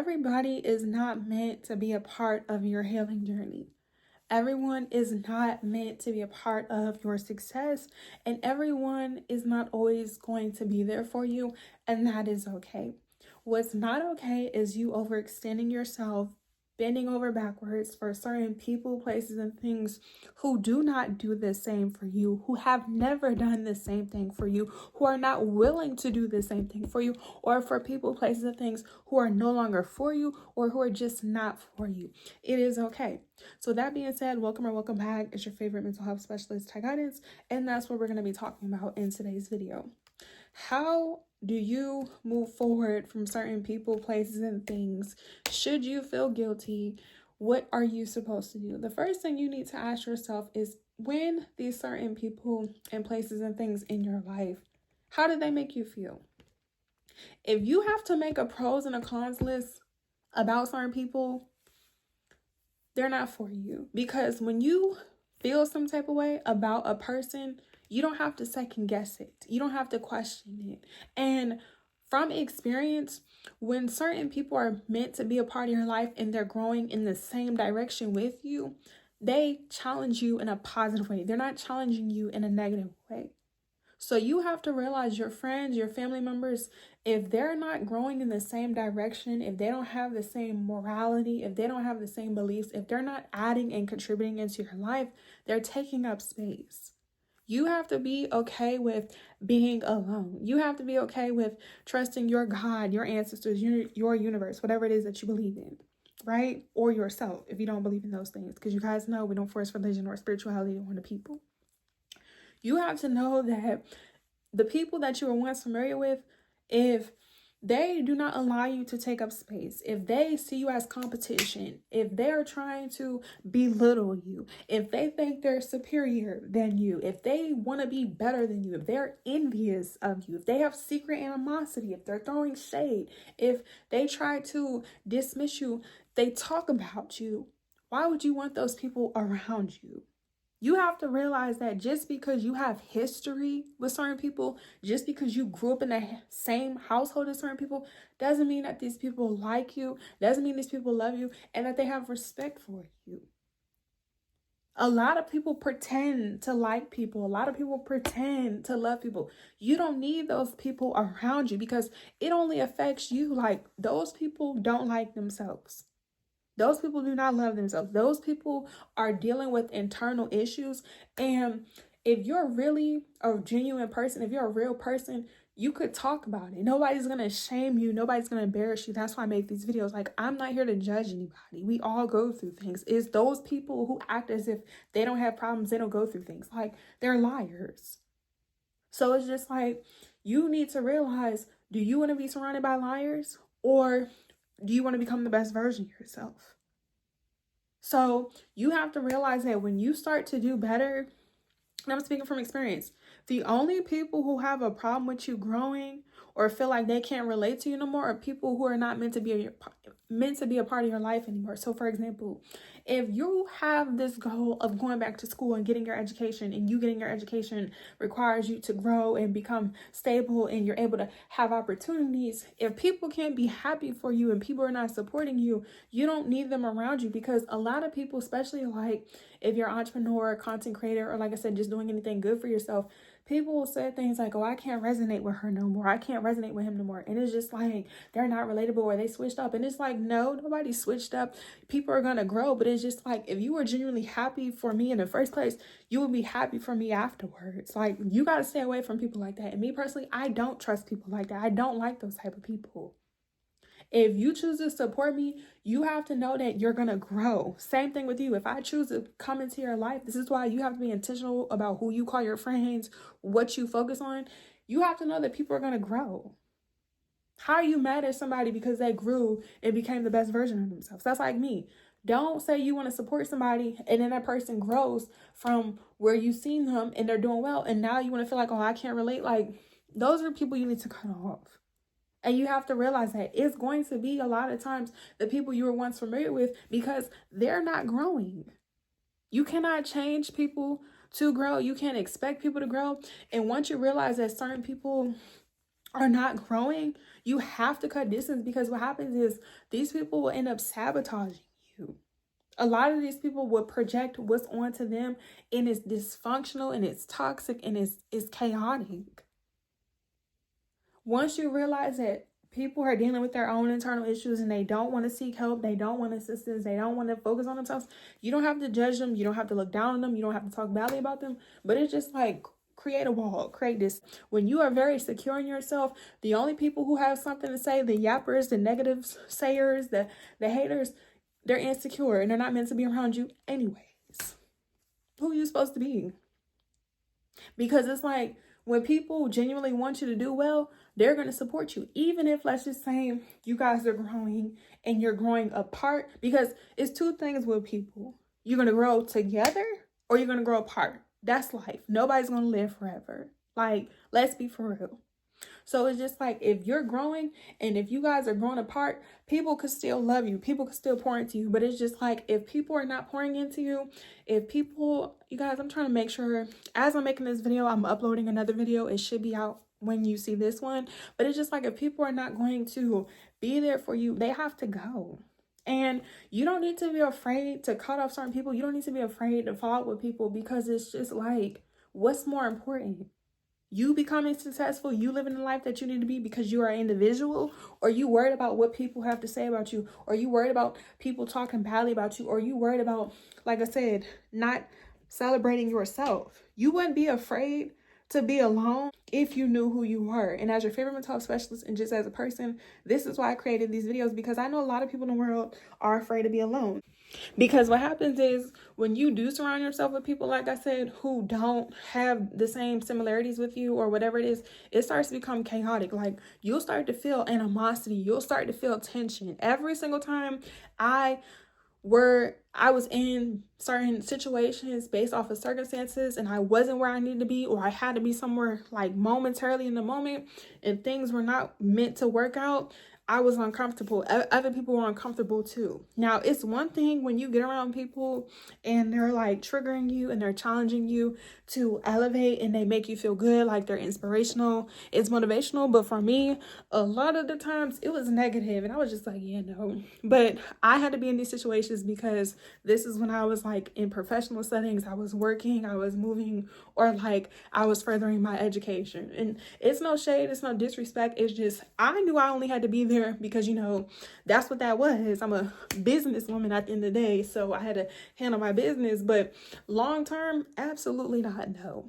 everybody is not meant to be a part of your healing journey. Everyone is not meant to be a part of your success, and everyone is not always going to be there for you, and that is okay. What's not okay is you overextending yourself, bending over backwards for certain people, places, and things who do not do the same for you, who have never done the same thing for you, who are not willing to do the same thing for you, or for people, places, and things who are no longer for you or who are just not for you. It is okay. So that being said, welcome or welcome back. It's your favorite mental health specialist, Ty Guidance, and that's what we're going to be talking about in today's video. How do you move forward from certain people, places, and things? Should you feel guilty? What are you supposed to do? The first thing you need to ask yourself is, when these certain people and places and things in your life, how did they make you feel? If you have to make a pros and a cons list about certain people, they're not for you. Because when you feel some type of way about a person, you don't have to second guess it. You don't have to question it. And from experience, when certain people are meant to be a part of your life and they're growing in the same direction with you, they challenge you in a positive way. They're not challenging you in a negative way. So you have to realize your friends, your family members, if they're not growing in the same direction, if they don't have the same morality, if they don't have the same beliefs, if they're not adding and contributing into your life, they're taking up space. You have to be okay with being alone. You have to be okay with trusting your God, your ancestors, your universe, whatever it is that you believe in, right? Or yourself, if you don't believe in those things. Because you guys know we don't force religion or spirituality on the people. You have to know that the people that you were once familiar with, if they do not allow you to take up space, if they see you as competition, if they're trying to belittle you, if they think they're superior than you, if they want to be better than you, if they're envious of you, if they have secret animosity, if they're throwing shade, if they try to dismiss you, they talk about you, why would you want those people around you? You have to realize that just because you have history with certain people, just because you grew up in the same household as certain people, doesn't mean that these people like you, doesn't mean these people love you, and that they have respect for you. A lot of people pretend to like people. A lot of people pretend to love people. You don't need those people around you because it only affects you. Like, those people don't like themselves. Those people do not love themselves. Those people are dealing with internal issues. And if you're really a genuine person, if you're a real person, you could talk about it. Nobody's going to shame you. Nobody's going to embarrass you. That's why I make these videos. Like, I'm not here to judge anybody. We all go through things. It's those people who act as if they don't have problems, they don't go through things. Like, they're liars. So it's just like, you need to realize, do you want to be surrounded by liars? Or do you want to become the best version of yourself? So you have to realize that when you start to do better, and I'm speaking from experience, the only people who have a problem with you growing or feel like they can't relate to you no more are people who are not meant to be a part of your life anymore. So for example, if you have this goal of going back to school and getting your education, and you getting your education requires you to grow and become stable and you're able to have opportunities, if people can't be happy for you and people are not supporting you, you don't need them around you. Because a lot of people, especially like if you're an entrepreneur, content creator, or like I said, just doing anything good for yourself, people will say things like, oh, I can't resonate with her no more. I can't resonate with him no more. And it's just like, they're not relatable or they switched up. And it's like, no, nobody switched up. People are going to grow. But it's just like, if you were genuinely happy for me in the first place, you would be happy for me afterwards. Like, you got to stay away from people like that. And me personally, I don't trust people like that. I don't like those type of people. If you choose to support me, you have to know that you're going to grow. Same thing with you. If I choose to come into your life, this is why you have to be intentional about who you call your friends, what you focus on. You have to know that people are going to grow. How are you mad at somebody because they grew and became the best version of themselves? That's like me. Don't say you want to support somebody and then that person grows from where you've seen them and they're doing well. And now you want to feel like, oh, I can't relate. Like, those are people you need to cut off. And you have to realize that it's going to be a lot of times the people you were once familiar with, because they're not growing. You cannot change people to grow. You can't expect people to grow. And once you realize that certain people are not growing, you have to cut distance, because what happens is these people will end up sabotaging you. A lot of these people will project what's onto them, and it's dysfunctional and it's toxic and it's chaotic. Once you realize that people are dealing with their own internal issues and they don't want to seek help, they don't want assistance, they don't want to focus on themselves, you don't have to judge them, you don't have to look down on them, you don't have to talk badly about them, but it's just like, create a wall, create this. When you are very secure in yourself, the only people who have something to say, the yappers, the negative sayers, the haters, they're insecure and they're not meant to be around you anyways. Who are you supposed to be? Because it's like, when people genuinely want you to do well, they're going to support you. Even if, let's just say, you guys are growing and you're growing apart. Because it's two things with people. You're going to grow together or you're going to grow apart. That's life. Nobody's going to live forever. Like, let's be for real. So it's just like, if you're growing and if you guys are growing apart, people could still love you. People could still pour into you. But it's just like, if people are not pouring into you, if people, you guys, I'm trying to make sure, as I'm making this video, I'm uploading another video. It should be out when you see this one. But it's just like, if people are not going to be there for you, they have to go. And you don't need to be afraid to cut off certain people. You don't need to be afraid to fall out with people, because it's just like, what's more important? You becoming successful, you living the life that you need to be because you are an individual, or you worried about what people have to say about you, or you worried about people talking badly about you, or you worried about, like I said, not celebrating yourself. You wouldn't be afraid to be alone if you knew who you were. And as your favorite mental health specialist and just as a person, this is why I created these videos, because I know a lot of people in the world are afraid to be alone. Because what happens is, when you do surround yourself with people, like I said, who don't have the same similarities with you or whatever it is, it starts to become chaotic. Like, you'll start to feel animosity. You'll start to feel tension. Every single time I was in certain situations based off of circumstances and I wasn't where I needed to be, or I had to be somewhere like momentarily in the moment and things were not meant to work out, I was uncomfortable. Other people were uncomfortable too. Now, it's one thing when you get around people and they're like triggering you and they're challenging you to elevate and they make you feel good, like they're inspirational, it's motivational. But for me, a lot of the times it was negative and I was just like, yeah, no. But I had to be in these situations because this is when I was like in professional settings. I was working, I was moving, or like I was furthering my education. And it's no shade, it's no disrespect. It's just, I knew I only had to be there because, you know, that's what that was. I'm a businesswoman at the end of the day, so I had to handle my business. But long term, absolutely not, no.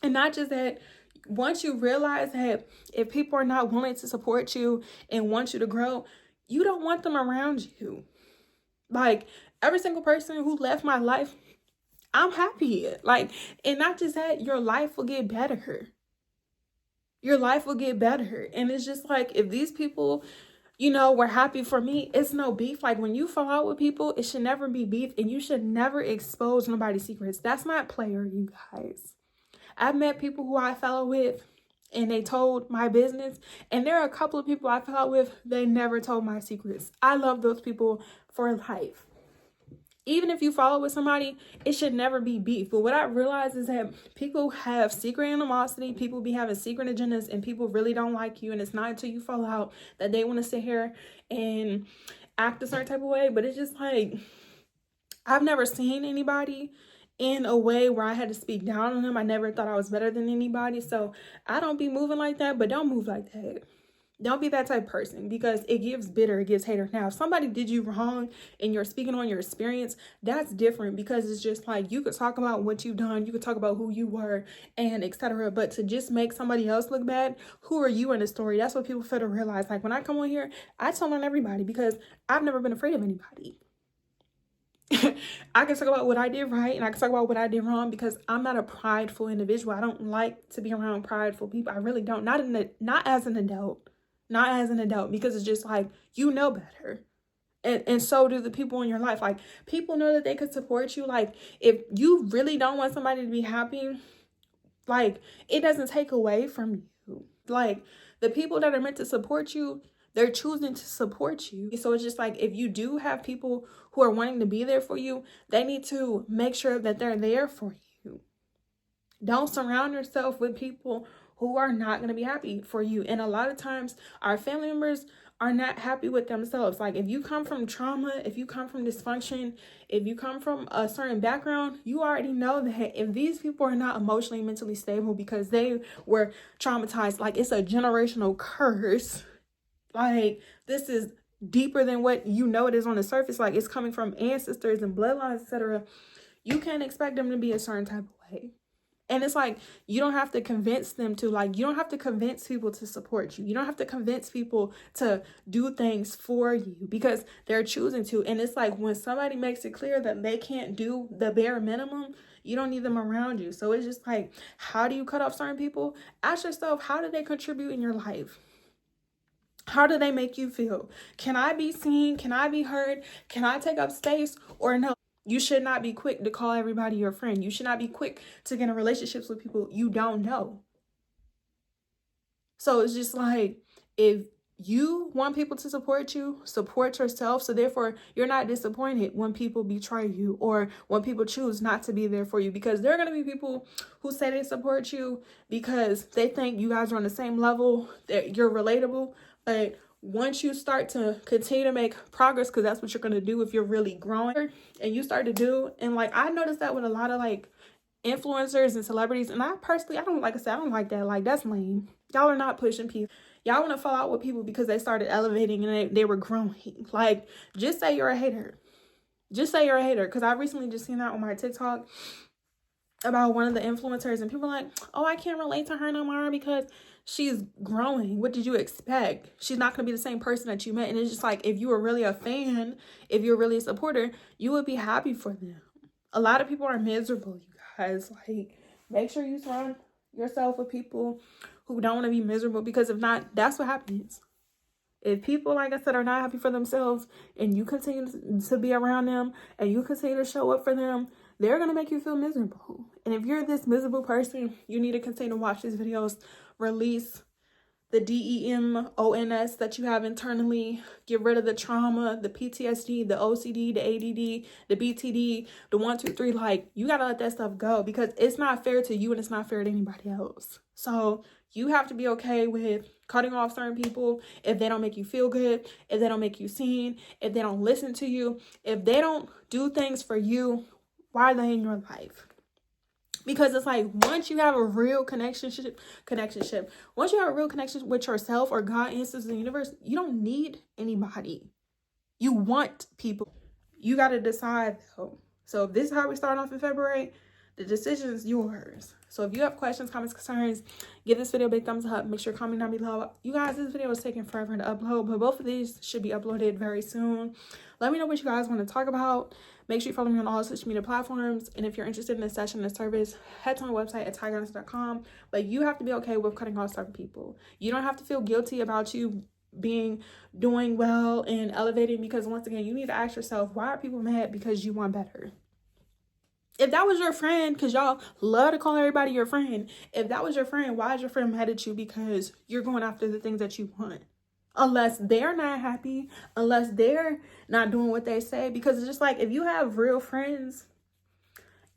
And not just that, once you realize that if people are not willing to support you and want you to grow, you don't want them around you. Like, every single person who left my life, I'm happy. Like, and not just that, your life will get better. Your life will get better. And it's just like, if these people, you know, were happy for me, it's no beef. Like, when you fall out with people, it should never be beef, and you should never expose nobody's secrets. That's not player, you guys. I've met people who I fell out with and they told my business, and there are a couple of people I fell out with, they never told my secrets. I love those people for life. Even if you follow with somebody, it should never be beef. But what I realize is that people have secret animosity, people be having secret agendas, and people really don't like you. And it's not until you fall out that they want to sit here and act a certain type of way. But it's just like, I've never seen anybody in a way where I had to speak down on them. I never thought I was better than anybody. So I don't be moving like that, but don't move like that. Don't be that type of person, because it gives bitter, it gives hater. Now, if somebody did you wrong and you're speaking on your experience, that's different, because it's just like, you could talk about what you've done, you could talk about who you were, and etc. But to just make somebody else look bad, who are you in the story? That's what people fail to realize. Like, when I come on here, I tell on everybody because I've never been afraid of anybody. I can talk about what I did right and I can talk about what I did wrong, because I'm not a prideful individual. I don't like to be around prideful people. I really don't. Not as an adult. Not as an adult, because it's just like, you know better. And so do the people in your life. Like, people know that they could support you. Like, if you really don't want somebody to be happy, like, it doesn't take away from you. Like, the people that are meant to support you, they're choosing to support you. So it's just like, if you do have people who are wanting to be there for you, they need to make sure that they're there for you. Don't surround yourself with people who are not going to be happy for you. And a lot of times our family members are not happy with themselves. Like if you come from trauma, if you come from dysfunction, if you come from a certain background, you already know that if these people are not emotionally, mentally stable because they were traumatized, like it's a generational curse. Like this is deeper than what you know it is on the surface. Like it's coming from ancestors and bloodlines, etc. You can't expect them to be a certain type of way. And it's like, you don't have to convince them to, like, you don't have to convince people to support you. You don't have to convince people to do things for you because they're choosing to. And it's like when somebody makes it clear that they can't do the bare minimum, you don't need them around you. So it's just like, how do you cut off certain people? Ask yourself, how do they contribute in your life? How do they make you feel? Can I be seen? Can I be heard? Can I take up space or no? You should not be quick to call everybody your friend. You should not be quick to get in relationships with people you don't know. So it's just like, if you want people to support you, support yourself. So therefore, you're not disappointed when people betray you or when people choose not to be there for you, because there are going to be people who say they support you because they think you guys are on the same level, that you're relatable. But once you start to continue to make progress, because that's what you're going to do if you're really growing, and you start to do, and like I noticed that with a lot of like influencers and celebrities, and I personally, I don't, like I said, I don't like that. Like that's lame. Y'all are not pushing people. Y'all want to fall out with people because they started elevating and they were growing. Like, just say you're a hater. Just say you're a hater. Because I recently just seen that on my TikTok about one of the influencers, and people are like, oh, I can't relate to her no more because she's growing. What did you expect? She's not going to be the same person that you met. And it's just like, if you were really a fan, if you're really a supporter, you would be happy for them. A lot of people are miserable, you guys. Like, make sure you surround yourself with people who don't want to be miserable, because if not, that's what happens. If people, like I said, are not happy for themselves and you continue to be around them and you continue to show up for them, they're going to make you feel miserable. And if you're this miserable person, you need to continue to watch these videos, release the DEMONS that you have internally, get rid of the trauma, the PTSD, the OCD, the ADD, the BTD, the 1, 2, 3. Like, you got to let that stuff go, because it's not fair to you and it's not fair to anybody else. So you have to be okay with cutting off certain people if they don't make you feel good, if they don't make you seen, if they don't listen to you, if they don't do things for you. Why are they in your life? Because it's like, once you have a real connection, once you have a real connection with yourself or God, ancestors, the universe, you don't need anybody. You want people. You got to decide though. So if this is how we start off in February, the decision is yours. So if you have questions, comments, concerns, give this video a big thumbs up. Make sure to comment down below. You guys, this video is taking forever to upload, but both of these should be uploaded very soon. Let me know what you guys want to talk about. Make sure you follow me on all social media platforms. And if you're interested in this session, this service, head to my website at tigerhunter.com. But you have to be okay with cutting off certain people. You don't have to feel guilty about you doing well and elevating, because once again, you need to ask yourself, why are people mad because you want better? If that was your friend, because y'all love to call everybody your friend, if that was your friend, why is your friend mad at you because you're going after the things that you want? Unless they're not happy, unless they're not doing what they say. Because it's just like, if you have real friends,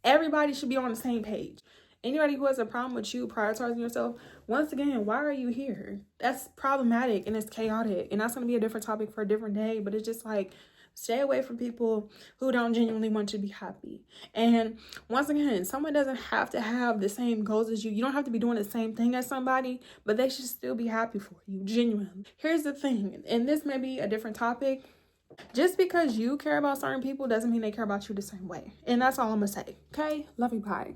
everybody should be on the same page. Anybody who has a problem with you prioritizing yourself, once again, why are you here? That's problematic and it's chaotic. And that's going to be a different topic for a different day. But it's just like, stay away from people who don't genuinely want you to be happy. And once again, someone doesn't have to have the same goals as you. You don't have to be doing the same thing as somebody, but they should still be happy for you, genuinely. Here's the thing, and this may be a different topic. Just because you care about certain people doesn't mean they care about you the same way. And that's all I'm going to say. Okay? Love you. Bye.